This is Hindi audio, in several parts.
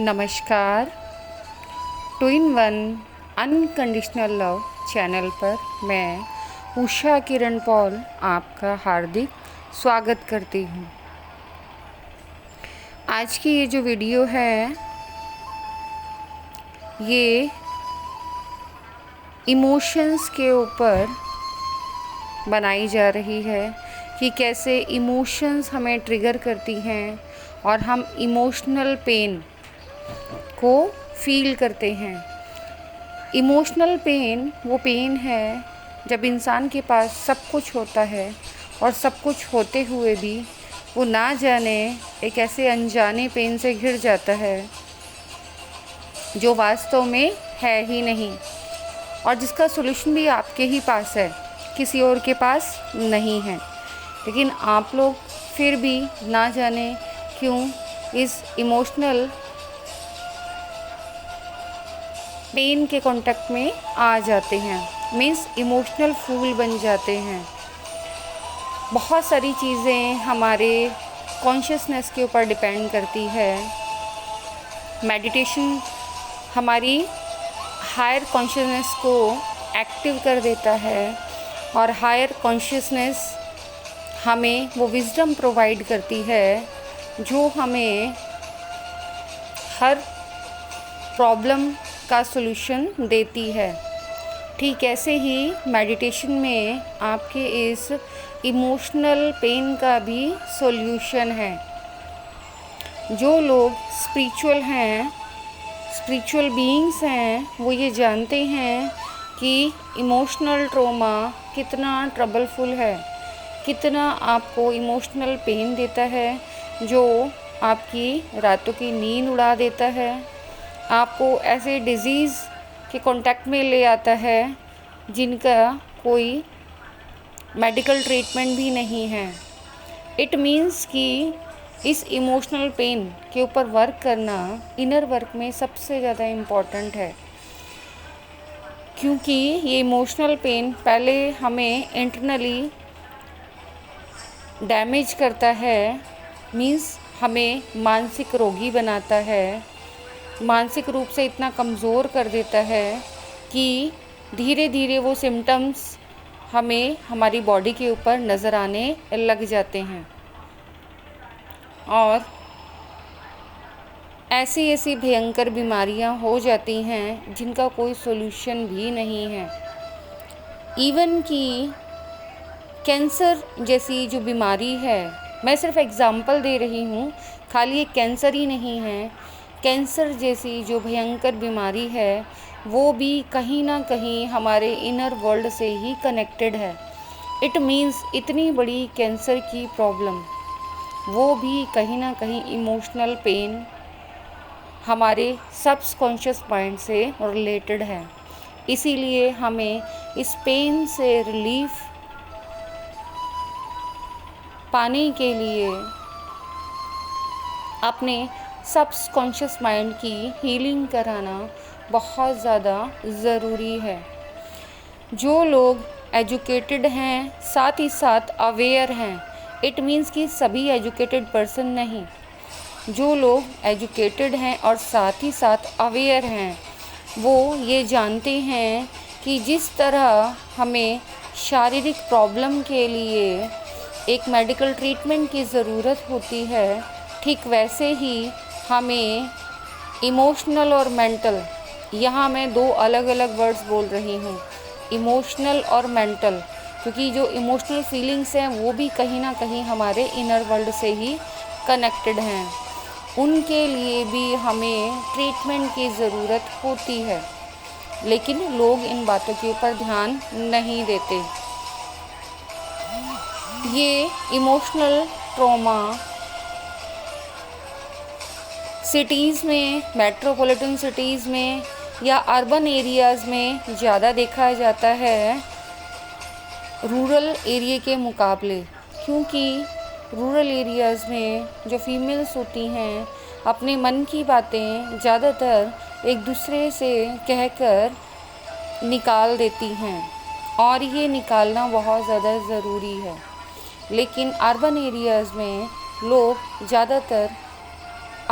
नमस्कार। Two in one unconditional love channel पर मैं उषा किरण पॉल आपका हार्दिक स्वागत करती हूँ। आज की ये जो वीडियो है ये इमोशंस के ऊपर बनाई जा रही है कि कैसे इमोशंस हमें ट्रिगर करती हैं और हम इमोशनल पेन को फील करते हैं। इमोशनल पेन वो पेन है जब इंसान के पास सब कुछ होता है और सब कुछ होते हुए भी वो ना जाने एक ऐसे अनजाने पेन से घिर जाता है जो वास्तव में है ही नहीं और जिसका सॉल्यूशन भी आपके ही पास है, किसी और के पास नहीं है। लेकिन आप लोग फिर भी ना जाने क्यों इस इमोशनल पेन के कांटेक्ट में आ जाते हैं, मीन्स इमोशनल फूल बन जाते हैं। बहुत सारी चीज़ें हमारे कॉन्शियसनेस के ऊपर डिपेंड करती है। मेडिटेशन हमारी हायर कॉन्शियसनेस को एक्टिव कर देता है और हायर कॉन्शियसनेस हमें वो विज़डम प्रोवाइड करती है जो हमें हर प्रॉब्लम का सॉल्यूशन देती है। ठीक ऐसे ही मेडिटेशन में आपके इस इमोशनल पेन का भी सॉल्यूशन है। जो लोग स्पिरिचुअल बीइंग्स हैं, वो ये जानते हैं कि इमोशनल ट्रॉमा कितना ट्रबलफुल है, कितना आपको इमोशनल पेन देता है, जो आपकी रातों की नींद उड़ा देता है, आपको ऐसे डिज़ीज़ के कांटेक्ट में ले आता है जिनका कोई मेडिकल ट्रीटमेंट भी नहीं है। इट मीन्स कि इस इमोशनल पेन के ऊपर वर्क करना इनर वर्क में सबसे ज़्यादा इम्पॉर्टेंट है, क्योंकि ये इमोशनल पेन पहले हमें इंटरनली डैमेज करता है, मीन्स हमें मानसिक रोगी बनाता है, मानसिक रूप से इतना कमज़ोर कर देता है कि धीरे धीरे वो सिम्टम्स हमें हमारी बॉडी के ऊपर नज़र आने लग जाते हैं और ऐसी ऐसी भयंकर बीमारियां हो जाती हैं जिनका कोई सॉल्यूशन भी नहीं है। इवन कि कैंसर जैसी जो बीमारी है, मैं सिर्फ एग्ज़ाम्पल दे रही हूँ, खाली एक कैंसर ही नहीं है, कैंसर जैसी जो भयंकर बीमारी है वो भी कहीं ना कहीं हमारे इनर वर्ल्ड से ही कनेक्टेड है। इट मीन्स इतनी बड़ी कैंसर की प्रॉब्लम वो भी कहीं ना कहीं इमोशनल पेन हमारे सबकॉन्शियस माइंड से रिलेटेड है। इसीलिए हमें इस पेन से रिलीफ पाने के लिए अपने सबकॉन्शियस माइंड की हीलिंग कराना बहुत ज़्यादा ज़रूरी है। जो लोग एजुकेटेड हैं, साथ ही साथ अवेयर हैं, इट मीन्स कि सभी एजुकेटेड पर्सन नहीं, जो लोग एजुकेटेड हैं और साथ ही साथ अवेयर हैं, वो ये जानते हैं कि जिस तरह हमें शारीरिक प्रॉब्लम के लिए एक मेडिकल ट्रीटमेंट की ज़रूरत होती है, ठीक वैसे ही हमें इमोशनल और मेंटल, यहाँ मैं दो अलग अलग वर्ड्स बोल रही हूँ, इमोशनल और मेंटल, क्योंकि जो इमोशनल फीलिंग्स हैं वो भी कहीं ना कहीं हमारे इनर वर्ल्ड से ही कनेक्टेड हैं। उनके लिए भी हमें ट्रीटमेंट की ज़रूरत होती है, लेकिन लोग इन बातों के ऊपर ध्यान नहीं देते। ये इमोशनल ट्रॉमा सिटीज़ में, मेट्रोपॉलिटन सिटीज़ में या अर्बन एरियाज़ में ज़्यादा देखा जाता है रूरल एरिया के मुकाबले, क्योंकि रूरल एरियाज़ में जो फीमेल्स होती हैं अपने मन की बातें ज़्यादातर एक दूसरे से कहकर निकाल देती हैं और ये निकालना बहुत ज़्यादा ज़रूरी है। लेकिन अर्बन एरियाज़ में लोग ज़्यादातर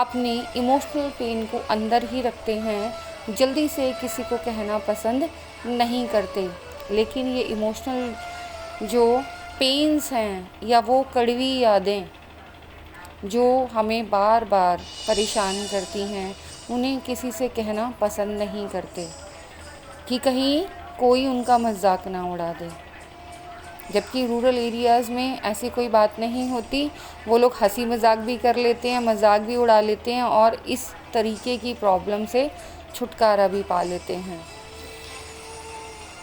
अपने इमोशनल पेन को अंदर ही रखते हैं, जल्दी से किसी को कहना पसंद नहीं करते। लेकिन ये इमोशनल जो पेन्स हैं या वो कड़वी यादें जो हमें बार बार परेशान करती हैं, उन्हें किसी से कहना पसंद नहीं करते कि कहीं कोई उनका मजाक ना उड़ा दे। जबकि रूरल एरियाज़ में ऐसी कोई बात नहीं होती, वो लोग हंसी मजाक भी कर लेते हैं, मजाक भी उड़ा लेते हैं और इस तरीके की प्रॉब्लम से छुटकारा भी पा लेते हैं।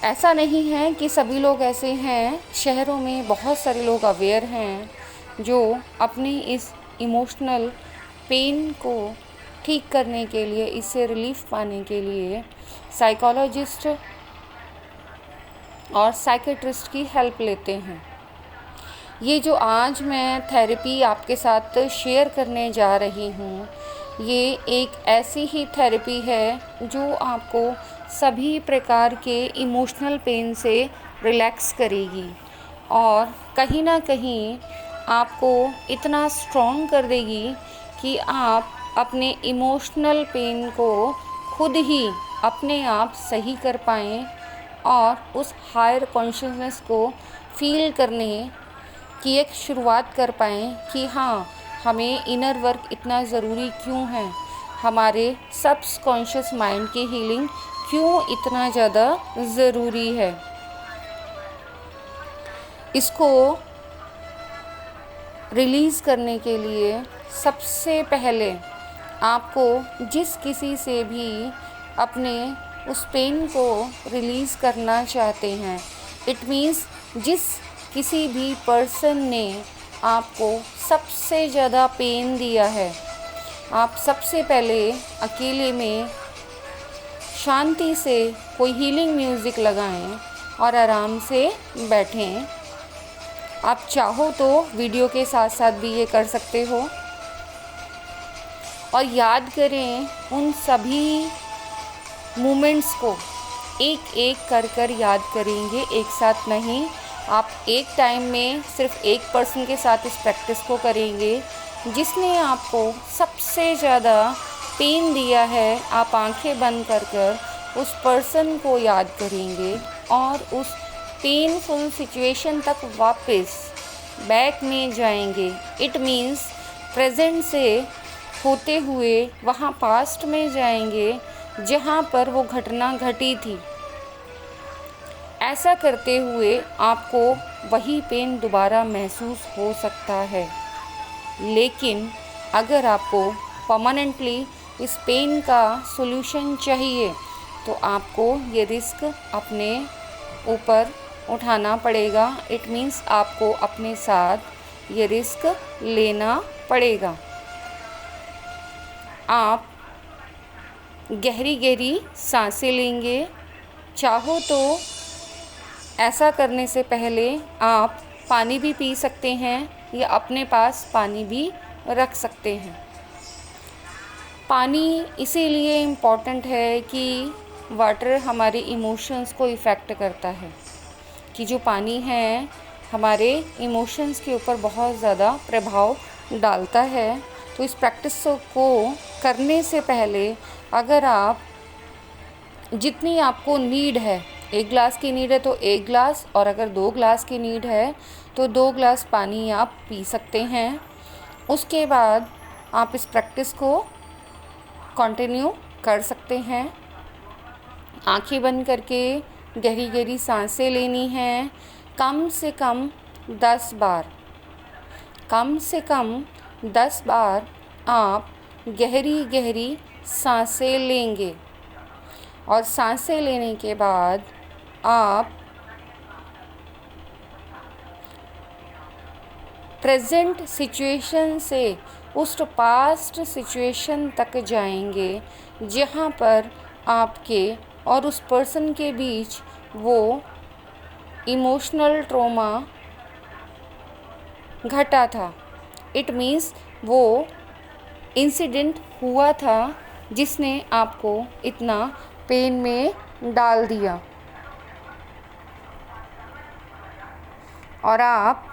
ऐसा नहीं है कि सभी लोग ऐसे हैं, शहरों में बहुत सारे लोग अवेयर हैं जो अपनी इस इमोशनल पेन को ठीक करने के लिए, इससे रिलीफ पाने के लिए साइकोलॉजिस्ट और साइकेट्रिस्ट की हेल्प लेते हैं। ये जो आज मैं थेरेपी आपके साथ शेयर करने जा रही हूँ, ये एक ऐसी ही थेरेपी है जो आपको सभी प्रकार के इमोशनल पेन से रिलैक्स करेगी और कहीं ना कहीं आपको इतना स्ट्रॉन्ग कर देगी कि आप अपने इमोशनल पेन को खुद ही अपने आप सही कर पाएँ और उस हायर कॉन्शियसनेस को फील करने की एक शुरुआत कर पाएँ कि हाँ, हमें इनर वर्क इतना ज़रूरी क्यों है, हमारे सबकॉन्शियस माइंड की हीलिंग क्यों इतना ज़्यादा ज़रूरी है। इसको रिलीज़ करने के लिए सबसे पहले आपको जिस किसी से भी अपने उस पेन को रिलीज़ करना चाहते हैं, इट मीन्स जिस किसी भी पर्सन ने आपको सबसे ज़्यादा पेन दिया है, आप सबसे पहले अकेले में शांति से कोई हीलिंग म्यूज़िक लगाएं और आराम से बैठें। आप चाहो तो वीडियो के साथ साथ भी ये कर सकते हो और याद करें उन सभी मोमेंट्स को, एक एक कर कर याद करेंगे, एक साथ नहीं। आप एक टाइम में सिर्फ एक पर्सन के साथ इस प्रैक्टिस को करेंगे जिसने आपको सबसे ज़्यादा पेन दिया है। आप आंखें बंद कर कर उस पर्सन को याद करेंगे और उस पेनफुल सिचुएशन तक वापस बैक में जाएंगे। इट मीन्स प्रेजेंट से होते हुए वहाँ पास्ट में जाएंगे जहाँ पर वो घटना घटी थी। ऐसा करते हुए आपको वही पेन दोबारा महसूस हो सकता है, लेकिन अगर आपको परमानेंटली इस पेन का सॉल्यूशन चाहिए तो आपको ये रिस्क अपने ऊपर उठाना पड़ेगा। इट मीन्स आपको अपने साथ ये रिस्क लेना पड़ेगा। आप गहरी गहरी सांसें लेंगे। चाहो तो ऐसा करने से पहले आप पानी भी पी सकते हैं या अपने पास पानी भी रख सकते हैं। पानी इसीलिए इम्पॉर्टेंट है कि वाटर हमारे इमोशंस को इफ़ेक्ट करता है, कि जो पानी है हमारे इमोशंस के ऊपर बहुत ज़्यादा प्रभाव डालता है। तो इस प्रैक्टिस को करने से पहले अगर आप जितनी आपको नीड है, 1 गिलास की नीड है तो 1 गिलास, और अगर 2 गिलास की नीड है तो 2 गिलास पानी आप पी सकते हैं। उसके बाद आप इस प्रैक्टिस को कंटिन्यू कर सकते हैं। आंखें बंद करके गहरी गहरी सांसें लेनी हैं, कम से कम 10 बार। कम से कम 10 बार आप गहरी गहरी सांसें लेंगे और सांसें लेने के बाद आप प्रेजेंट सिचुएशन से उस पास्ट सिचुएशन तक जाएंगे जहाँ पर आपके और उस पर्सन के बीच वो इमोशनल ट्रॉमा घटा था। इट मीन्स वो इंसिडेंट हुआ था जिसने आपको इतना पेन में डाल दिया, और आप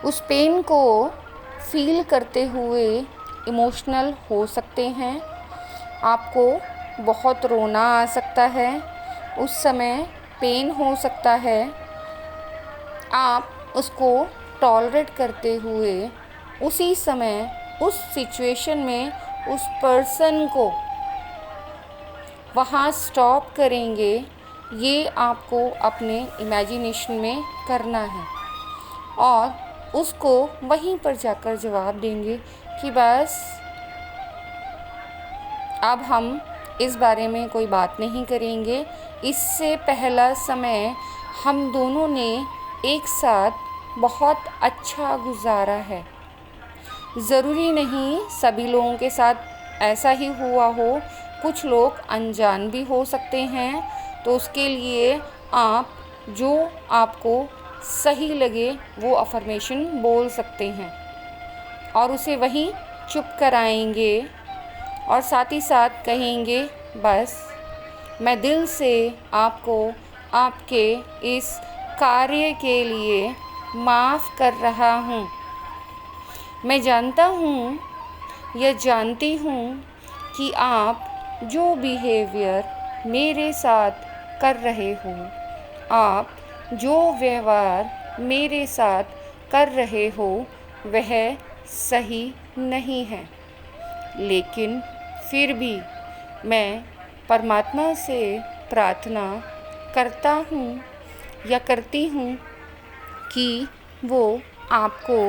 उस पेन को फील करते हुए इमोशनल हो सकते हैं। आपको बहुत रोना आ सकता है, उस समय पेन हो सकता है। आप उसको टॉलरेट करते हुए उसी समय उस सिचुएशन में उस पर्सन को वहाँ स्टॉप करेंगे। ये आपको अपने इमेजिनेशन में करना है और उसको वहीं पर जाकर जवाब देंगे कि बस अब हम इस बारे में कोई बात नहीं करेंगे। इससे पहला समय हम दोनों ने एक साथ बहुत अच्छा गुजारा है। ज़रूरी नहीं सभी लोगों के साथ ऐसा ही हुआ हो, कुछ लोग अनजान भी हो सकते हैं। तो उसके लिए आप जो आपको सही लगे वो अफर्मेशन बोल सकते हैं और उसे वहीं चुप कराएंगे और साथ ही साथ कहेंगे, बस मैं दिल से आपको आपके इस कार्य के लिए माफ़ कर रहा हूँ। मैं जानता हूँ या जानती हूँ कि आप जो बिहेवियर मेरे साथ कर रहे हो, आप जो व्यवहार मेरे साथ कर रहे हो वह सही नहीं है। लेकिन फिर भी मैं परमात्मा से प्रार्थना करता हूँ या करती हूँ कि वो आपको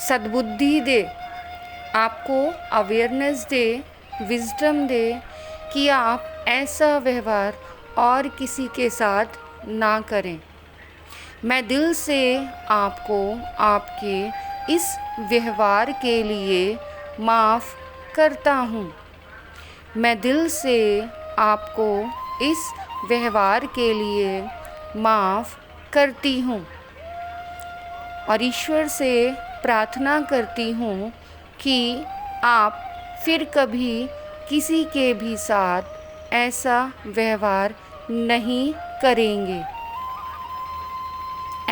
सद्बुद्धि दे, आपको अवेयरनेस दे, विज़डम दे कि आप ऐसा व्यवहार और किसी के साथ ना करें। मैं दिल से आपको आपके इस व्यवहार के लिए माफ़ करता हूँ। मैं दिल से आपको इस व्यवहार के लिए माफ़ करती हूँ और ईश्वर से प्रार्थना करती हूँ कि आप फिर कभी किसी के भी साथ ऐसा व्यवहार नहीं करेंगे।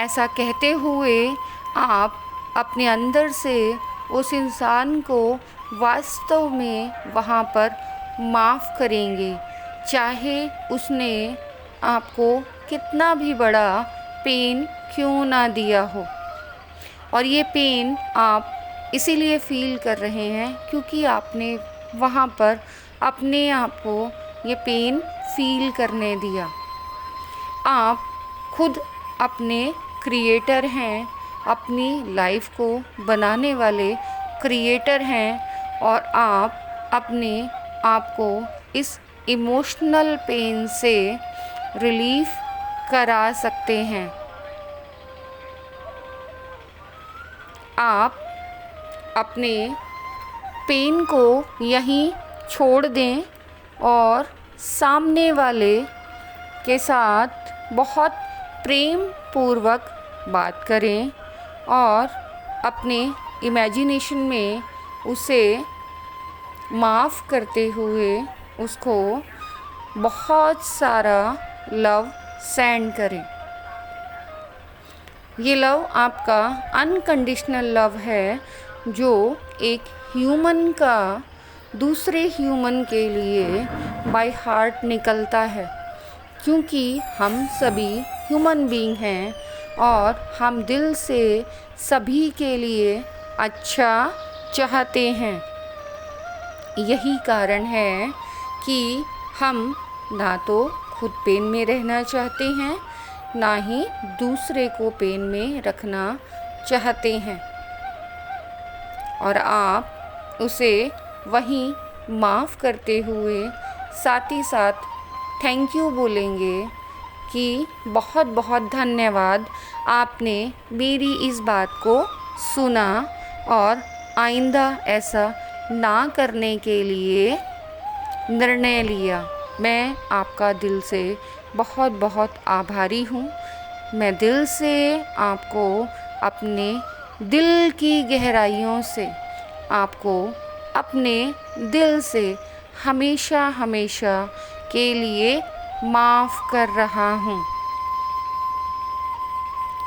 ऐसा कहते हुए आप अपने अंदर से उस इंसान को वास्तव में वहाँ पर माफ़ करेंगे, चाहे उसने आपको कितना भी बड़ा पेन क्यों ना दिया हो। और ये पेन आप इसीलिए फ़ील कर रहे हैं क्योंकि आपने वहाँ पर अपने आप को ये पेन फ़ील करने दिया। आप खुद अपने क्रिएटर हैं, अपनी लाइफ को बनाने वाले क्रिएटर हैं और आप अपने आप को इस इमोशनल पेन से रिलीफ करा सकते हैं। आप अपने पेन को यहीं छोड़ दें और सामने वाले के साथ बहुत प्रेम पूर्वक बात करें और अपने इमेजिनेशन में उसे माफ़ करते हुए उसको बहुत सारा लव सेंड करें। ये लव आपका अनकंडीशनल लव है जो एक ह्यूमन का दूसरे ह्यूमन के लिए बाय हार्ट निकलता है, क्योंकि हम सभी ह्यूमन बीइंग हैं और हम दिल से सभी के लिए अच्छा चाहते हैं। यही कारण है कि हम ना तो खुद पेन में रहना चाहते हैं, ना ही दूसरे को पेन में रखना चाहते हैं। और आप उसे वहीं माफ़ करते हुए साथ ही साथ थैंक यू बोलेंगे कि बहुत बहुत धन्यवाद, आपने मेरी इस बात को सुना और आइंदा ऐसा ना करने के लिए निर्णय लिया। मैं आपका दिल से बहुत बहुत आभारी हूँ। मैं दिल से आपको अपने दिल की गहराइयों से आपको अपने दिल से हमेशा हमेशा के लिए माफ़ कर रहा हूँ।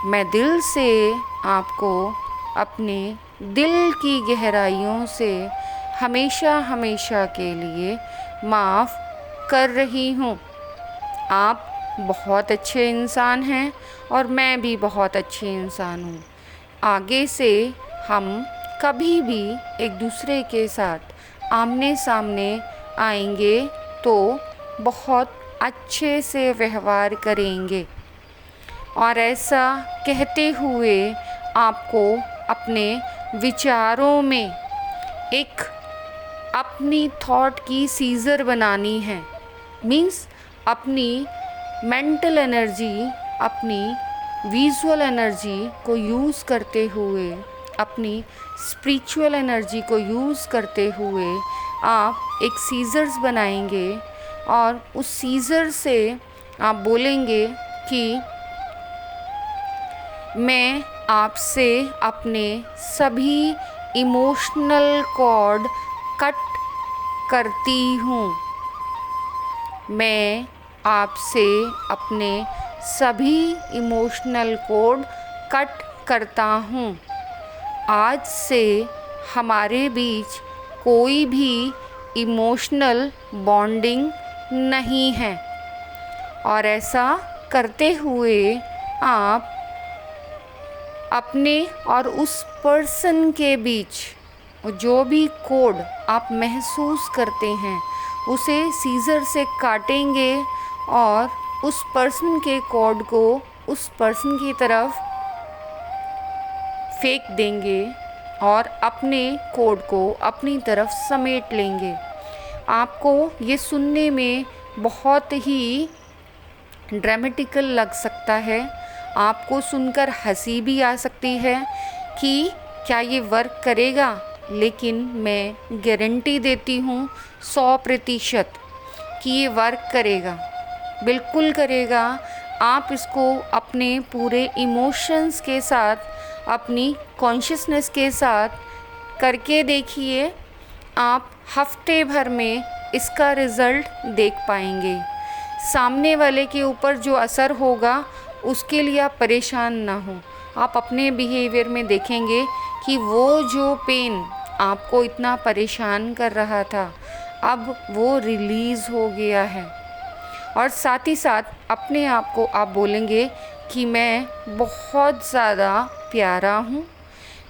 मैं दिल से आपको अपने दिल की गहराइयों से हमेशा हमेशा के लिए माफ़ कर रही हूँ। आप बहुत अच्छे इंसान हैं और मैं भी बहुत अच्छी इंसान हूँ। आगे से हम कभी भी एक दूसरे के साथ आमने सामने आएंगे तो बहुत अच्छे से व्यवहार करेंगे। और ऐसा कहते हुए आपको अपने विचारों में एक अपनी थॉट की सीज़र बनानी है। मीन्स अपनी मेंटल एनर्जी, अपनी विजुअल एनर्जी को यूज़ करते हुए, अपनी स्पिरिचुअल एनर्जी को यूज़ करते हुए आप एक सीज़र्स बनाएंगे और उस सीज़र से आप बोलेंगे कि मैं आपसे अपने सभी इमोशनल कॉर्ड कट करती हूँ। मैं आपसे अपने सभी इमोशनल कॉर्ड कट करता हूँ। आज से हमारे बीच कोई भी इमोशनल बॉन्डिंग नहीं है। और ऐसा करते हुए आप अपने और उस पर्सन के बीच जो भी कोड आप महसूस करते हैं उसे सीज़र से काटेंगे और उस पर्सन के कोड को उस पर्सन की तरफ फेंक देंगे और अपने कोड को अपनी तरफ समेट लेंगे। आपको ये सुनने में बहुत ही ड्रामेटिकल लग सकता है, आपको सुनकर हंसी भी आ सकती है कि क्या ये वर्क करेगा, लेकिन मैं गारंटी देती हूँ 100% कि ये वर्क करेगा, बिल्कुल करेगा। आप इसको अपने पूरे इमोशंस के साथ, अपनी कॉन्शियसनेस के साथ करके देखिए। आप हफ्ते भर में इसका रिज़ल्ट देख पाएंगे। सामने वाले के ऊपर जो असर होगा उसके लिए आप परेशान ना हो। आप अपने बिहेवियर में देखेंगे कि वो जो पेन आपको इतना परेशान कर रहा था अब वो रिलीज़ हो गया है। और साथ ही साथ अपने आप को आप बोलेंगे कि मैं बहुत ज़्यादा प्यारा हूँ,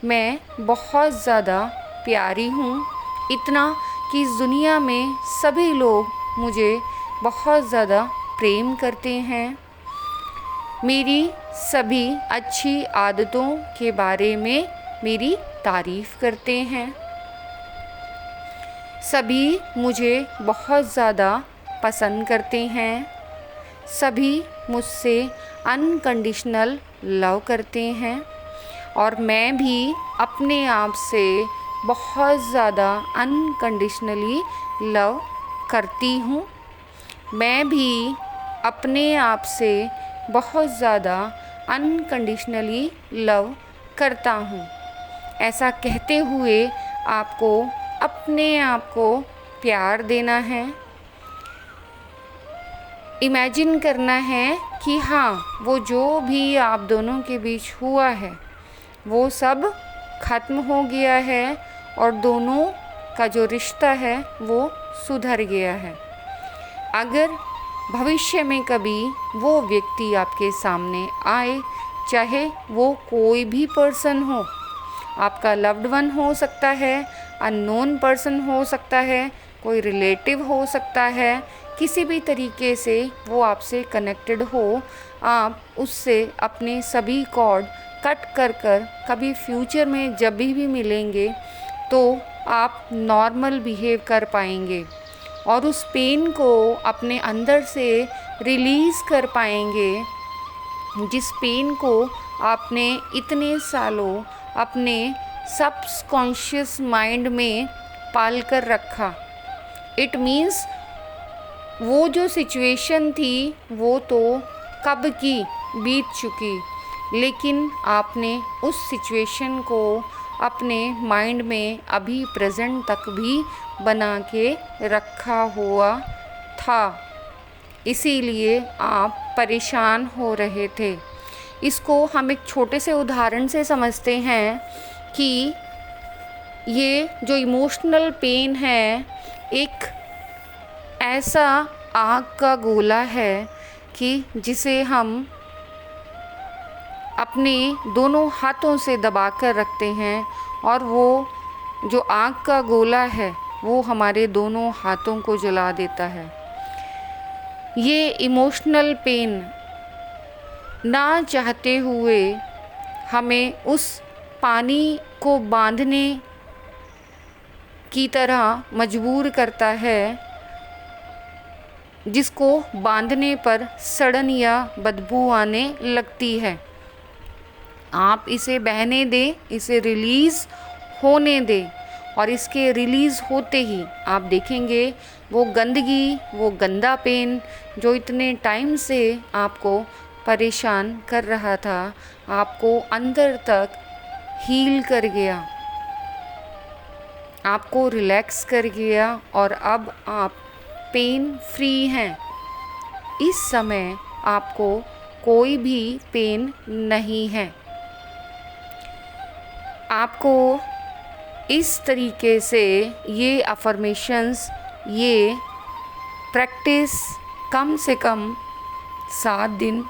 मैं बहुत ज़्यादा प्यारी हूँ, इतना कि इस दुनिया में सभी लोग मुझे बहुत ज़्यादा प्रेम करते हैं। मेरी सभी अच्छी आदतों के बारे में मेरी तारीफ़ करते हैं। सभी मुझे बहुत ज़्यादा पसंद करते हैं। सभी मुझसे अनकंडीशनल लव करते हैं और मैं भी अपने आप से बहुत ज़्यादा अनकंडीशनली लव करती हूँ। मैं भी अपने आप से बहुत ज़्यादा अनकंडीशनली लव करता हूँ। ऐसा कहते हुए आपको अपने आप को प्यार देना है। इमेजिन करना है कि हाँ, वो जो भी आप दोनों के बीच हुआ है वो सब ख़त्म हो गया है और दोनों का जो रिश्ता है वो सुधर गया है। अगर भविष्य में कभी वो व्यक्ति आपके सामने आए, चाहे वो कोई भी पर्सन हो, आपका लव्ड वन हो सकता है, अननोन पर्सन हो सकता है, कोई रिलेटिव हो सकता है, किसी भी तरीके से वो आपसे कनेक्टेड हो, आप उससे अपने सभी कॉर्ड कट कर कभी फ्यूचर में जब भी मिलेंगे तो आप नॉर्मल बिहेव कर पाएंगे और उस पेन को अपने अंदर से रिलीज़ कर पाएंगे, जिस पेन को आपने इतने सालों अपने सबकॉन्शियस माइंड में पाल कर रखा। इट मीन्स वो जो सिचुएशन थी वो तो कब की बीत चुकी, लेकिन आपने उस सिचुएशन को अपने माइंड में अभी प्रेजेंट तक भी बना के रखा हुआ था, इसीलिए आप परेशान हो रहे थे। इसको हम एक छोटे से उदाहरण से समझते हैं कि ये जो इमोशनल पेन है एक ऐसा आग का गोला है कि जिसे हम अपने दोनों हाथों से दबा कर रखते हैं और वो जो आग का गोला है वो हमारे दोनों हाथों को जला देता है। ये इमोशनल पेन ना चाहते हुए हमें उस पानी को बांधने की तरह मजबूर करता है, जिसको बांधने पर सड़न या बदबू आने लगती है। आप इसे बहने दें, इसे रिलीज़ होने दें और इसके रिलीज़ होते ही आप देखेंगे वो गंदगी, वो गंदा पेन जो इतने टाइम से आपको परेशान कर रहा था, आपको अंदर तक हील कर गया, आपको रिलैक्स कर गया और अब आप पेन फ्री हैं। इस समय आपको कोई भी पेन नहीं है। आपको इस तरीके से ये अफर्मेशंस, ये प्रैक्टिस कम से कम 7 दिन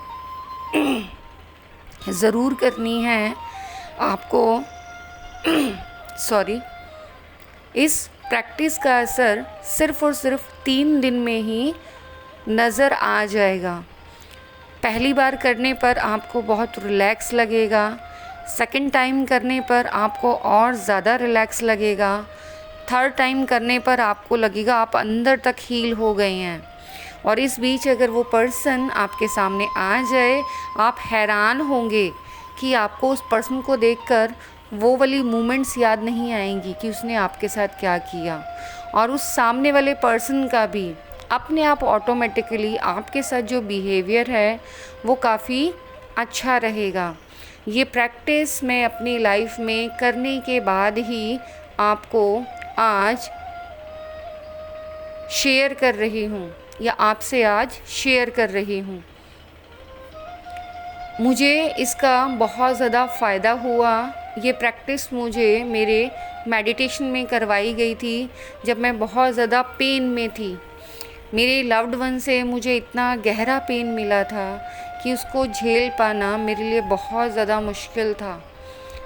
ज़रूर करनी है आपको। इस प्रैक्टिस का असर सिर्फ़ और सिर्फ 3 दिन में ही नज़र आ जाएगा। पहली बार करने पर आपको बहुत रिलैक्स लगेगा, सेकंड टाइम करने पर आपको और ज़्यादा रिलैक्स लगेगा, थर्ड टाइम करने पर आपको लगेगा आप अंदर तक हील हो गए हैं। और इस बीच अगर वो पर्सन आपके सामने आ जाए, आप हैरान होंगे कि आपको उस पर्सन को देखकर वो वाली मोमेंट्स याद नहीं आएंगी कि उसने आपके साथ क्या किया, और उस सामने वाले पर्सन का भी अपने आप ऑटोमेटिकली आपके साथ जो बिहेवियर है वो काफ़ी अच्छा रहेगा। ये प्रैक्टिस मैं अपनी लाइफ में करने के बाद ही आपको आज शेयर कर रही हूँ या आपसे आज शेयर कर रही हूँ। मुझे इसका बहुत ज़्यादा फ़ायदा हुआ। ये प्रैक्टिस मुझे मेरे मेडिटेशन में करवाई गई थी जब मैं बहुत ज़्यादा पेन में थी। मेरे लव्ड वन से मुझे इतना गहरा पेन मिला था कि उसको झेल पाना मेरे लिए बहुत ज़्यादा मुश्किल था।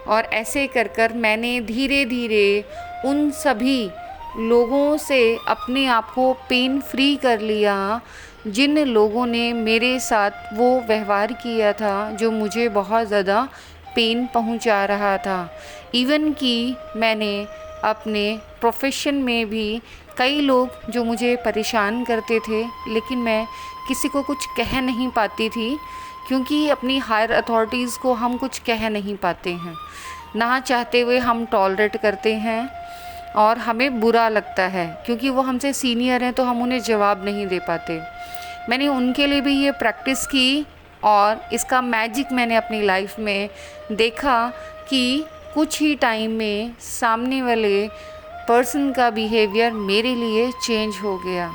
और ऐसे कर कर मैंने धीरे धीरे उन सभी लोगों से अपने आप को पेन फ्री कर लिया जिन लोगों ने मेरे साथ वो व्यवहार किया था जो मुझे बहुत ज़्यादा पेन पहुंचा रहा था। इवन कि मैंने अपने प्रोफेशन में भी कई लोग जो मुझे परेशान करते थे, लेकिन मैं किसी को कुछ कह नहीं पाती थी क्योंकि अपनी हायर अथॉरिटीज़ को हम कुछ कह नहीं पाते हैं, ना चाहते हुए हम टॉलरेट करते हैं और हमें बुरा लगता है क्योंकि वो हमसे सीनियर हैं तो हम उन्हें जवाब नहीं दे पाते। मैंने उनके लिए भी ये प्रैक्टिस की और इसका मैजिक मैंने अपनी लाइफ में देखा कि कुछ ही टाइम में सामने वाले पर्सन का बिहेवियर मेरे लिए चेंज हो गया।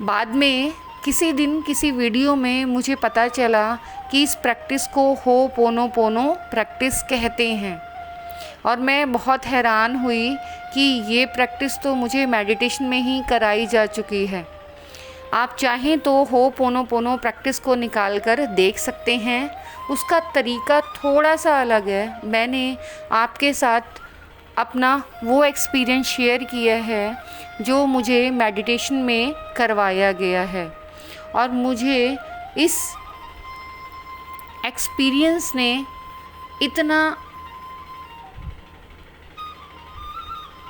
बाद में किसी दिन किसी वीडियो में मुझे पता चला कि इस प्रैक्टिस को होपोनोपोनो प्रैक्टिस कहते हैं और मैं बहुत हैरान हुई कि ये प्रैक्टिस तो मुझे मेडिटेशन में ही कराई जा चुकी है। आप चाहें तो होपोनोपोनो प्रैक्टिस को निकाल कर देख सकते हैं। उसका तरीका थोड़ा सा अलग है। मैंने आपके साथ अपना वो एक्सपीरियंस शेयर किया है जो मुझे मेडिटेशन में करवाया गया है और मुझे इस एक्सपीरियंस ने इतना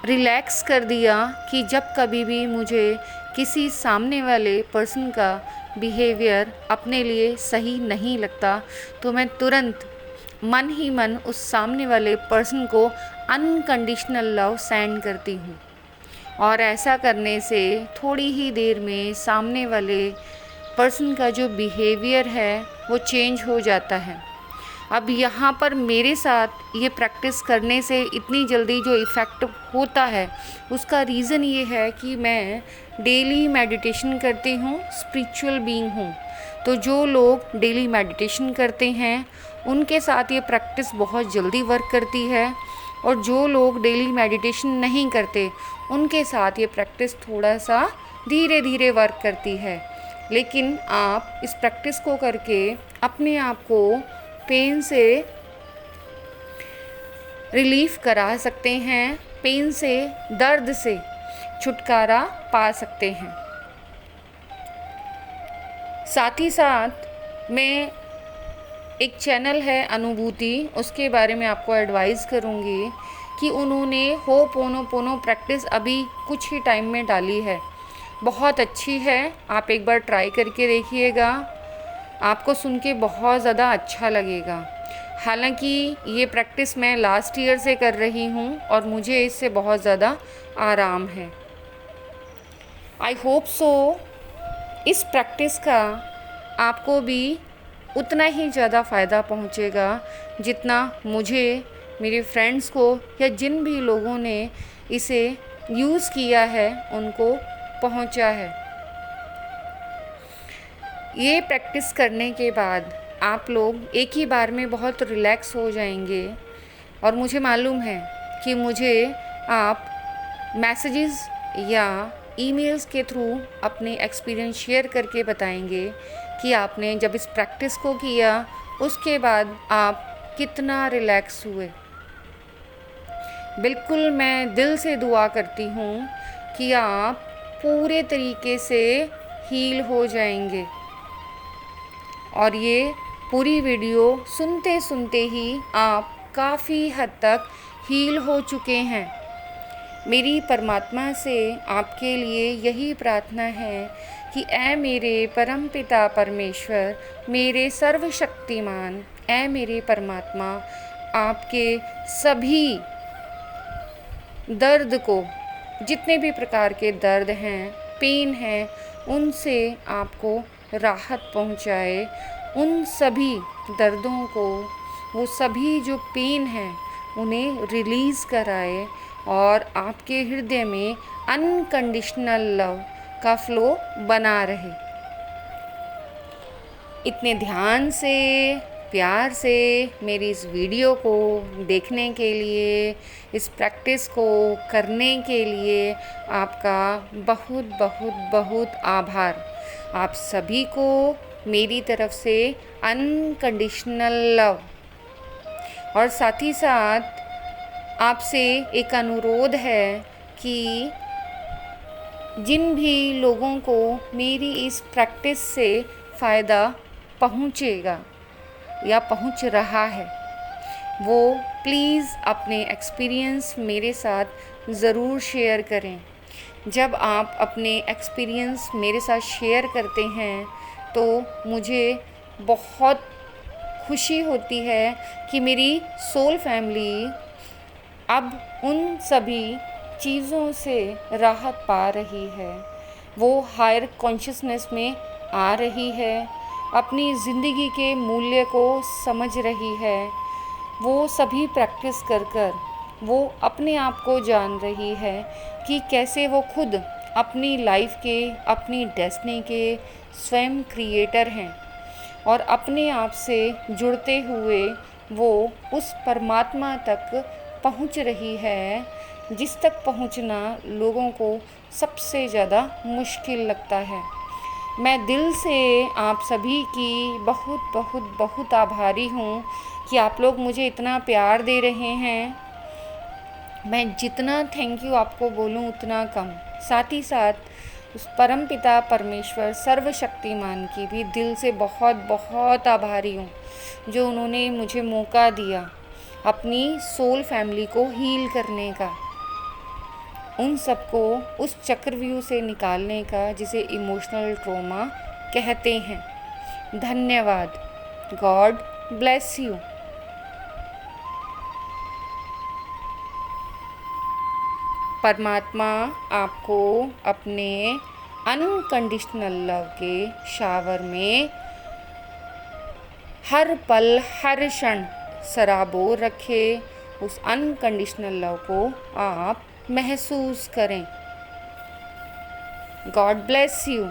रिलैक्स कर दिया कि जब कभी भी मुझे किसी सामने वाले पर्सन का बिहेवियर अपने लिए सही नहीं लगता तो मैं तुरंत मन ही मन उस सामने वाले पर्सन को अनकंडीशनल लव सेंड करती हूँ। और ऐसा करने से थोड़ी ही देर में सामने वाले पर्सन का जो बिहेवियर है वो चेंज हो जाता है। अब यहाँ पर मेरे साथ ये प्रैक्टिस करने से इतनी जल्दी जो इफ़ेक्ट होता है उसका रीज़न ये है कि मैं डेली मेडिटेशन करती हूँ, स्पिरिचुअल बीइंग हूँ। तो जो लोग डेली मेडिटेशन करते हैं उनके साथ ये प्रैक्टिस बहुत जल्दी वर्क करती है, और जो लोग डेली मेडिटेशन नहीं करते उनके साथ ये प्रैक्टिस थोड़ा सा धीरे धीरे वर्क करती है। लेकिन आप इस प्रैक्टिस को करके अपने आप को पेन से रिलीफ करा सकते हैं, पेन से, दर्द से छुटकारा पा सकते हैं। साथ ही साथ मैं एक चैनल है अनुभूति, उसके बारे में आपको एडवाइस करूँगी कि उन्होंने होपोनोपोनो प्रैक्टिस अभी कुछ ही टाइम में डाली है, बहुत अच्छी है। आप एक बार ट्राई करके देखिएगा, आपको सुन के बहुत ज़्यादा अच्छा लगेगा। हालांकि ये प्रैक्टिस मैं लास्ट ईयर से कर रही हूँ और मुझे इससे बहुत ज़्यादा आराम है। आई होप सो इस प्रैक्टिस का आपको भी उतना ही ज़्यादा फ़ायदा पहुँचेगा जितना मुझे, मेरे फ्रेंड्स को या जिन भी लोगों ने इसे यूज़ किया है उनको पहुँचा है। ये प्रैक्टिस करने के बाद आप लोग एक ही बार में बहुत रिलैक्स हो जाएंगे, और मुझे मालूम है कि मुझे आप मैसेजेस या ईमेल्स के थ्रू अपने एक्सपीरियंस शेयर करके बताएंगे कि आपने जब इस प्रैक्टिस को किया उसके बाद आप कितना रिलैक्स हुए। बिल्कुल मैं दिल से दुआ करती हूँ कि आप पूरे तरीके से हील हो जाएंगे, और ये पूरी वीडियो सुनते सुनते ही आप काफ़ी हद तक हील हो चुके हैं। मेरी परमात्मा से आपके लिए यही प्रार्थना है कि ऐ मेरे परमपिता परमेश्वर, मेरे सर्वशक्तिमान, ऐ मेरे परमात्मा, आपके सभी दर्द को, जितने भी प्रकार के दर्द हैं, पेन हैं, उनसे आपको राहत पहुंचाए। उन सभी दर्दों को, वो सभी जो पेन हैं उन्हें रिलीज़ कराए, और आपके हृदय में अनकंडीशनल लव का फ्लो बना रहे। इतने ध्यान से, प्यार से मेरी इस वीडियो को देखने के लिए, इस प्रैक्टिस को करने के लिए आपका बहुत बहुत बहुत आभार। आप सभी को मेरी तरफ से अनकंडीशनल लव। और साथ ही साथ आपसे एक अनुरोध है कि जिन भी लोगों को मेरी इस प्रैक्टिस से फ़ायदा पहुँचेगा या पहुँच रहा है, वो प्लीज़ अपने एक्सपीरियंस मेरे साथ ज़रूर शेयर करें। जब आप अपने एक्सपीरियंस मेरे साथ शेयर करते हैं तो मुझे बहुत खुशी होती है कि मेरी सोल फैमिली अब उन सभी चीज़ों से राहत पा रही है, वो हायर कॉन्शियसनेस में आ रही है, अपनी ज़िंदगी के मूल्य को समझ रही है। वो सभी प्रैक्टिस कर कर वो अपने आप को जान रही है कि कैसे वो खुद अपनी लाइफ के, अपनी डेस्टिनी के स्वयं क्रिएटर हैं, और अपने आप से जुड़ते हुए वो उस परमात्मा तक पहुंच रही है जिस तक पहुंचना लोगों को सबसे ज़्यादा मुश्किल लगता है। मैं दिल से आप सभी की बहुत बहुत बहुत आभारी हूँ कि आप लोग मुझे इतना प्यार दे रहे हैं। मैं जितना थैंक यू आपको बोलूँ उतना कम। साथ ही साथ उस परमपिता परमेश्वर सर्वशक्तिमान की भी दिल से बहुत बहुत आभारी हूँ जो उन्होंने मुझे मौका दिया अपनी सोल फैमिली को हील करने का, उन सबको उस चक्रव्यूह से निकालने का जिसे इमोशनल ट्रॉमा कहते हैं। धन्यवाद। God bless you. परमात्मा आपको अपने अनकंडीशनल लव के शावर में हर पल हर क्षण सराबोर रखे। उस अनकंडीशनल लव को आप महसूस करें। God bless you.